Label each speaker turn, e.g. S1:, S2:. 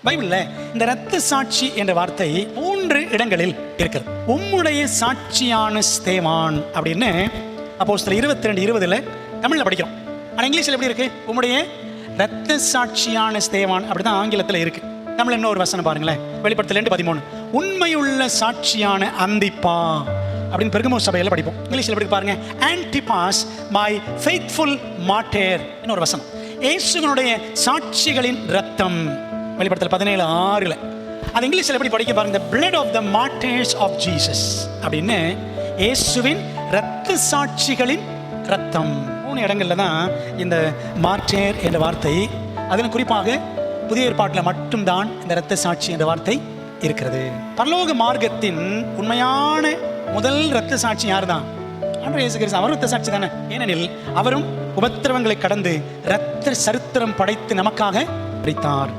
S1: பைபிள்ல இந்த இரத்த சாட்சி என்ற வார்த்தை 3 இடங்களில் இருக்கிறது. உம்முடைய சாட்சியான ஸ்தேவான் அப்படின்னு அப்போஸ்தலர் 22:20 தமிழ்ல படிக்கிறோம். ஆனா இங்கிலீஷ்ல எப்படி இருக்கு? உம்முடைய இரத்த சாட்சியான ஸ்தேவான் அப்படிதான் ஆங்கிலத்தில் இருக்கு. தமிழ் இன்னொரு வசனம் பாருங்களேன், வெளிப்படுத்தல் 2:13 உண்மையுள்ள சாட்சியான அந்திப்பா அப்படின்னு பெருகமோ சபையில படிப்போம். இங்கிலீஷ்ல எப்படி பாருங்க, ஆன்டிபாஸ் மை ஃபெய்த்ஃபுல் மார்டர். இன்னொரு வசனம், இயேசுவினுடைய சாட்சிகளின் ரத்தம், வெளிப்படுத்தல் 17:6. அது இங்கிலீஷ்ல எப்படி படிக்க பாருங்க, the blood of the martyrs of Jesus அப்படின்னு இயேசுவின் இரத்த சாட்சிகளின் ரத்தம். 3 இடங்கள்ல தான் இந்த மார்டர் என்ற வார்த்தை, அதிலும் குறிப்பாக புதிய ஏற்பாட்டில் மட்டும்தான் இந்த இரத்த சாட்சி என்ற வார்த்தை இருக்கிறது. பரலோக மார்க்கத்தின் உண்மையான முதல் இரத்த சாட்சி யார் தான்? ஆண்டவர் இயேசு கிறிஸ்து. அவர் இரத்த சாட்சி தானே, ஏனெனில் அவரும் உபத்திரவங்களை கடந்து இரத்த சரித்திரம் படைத்து நமக்காக மரித்தார்.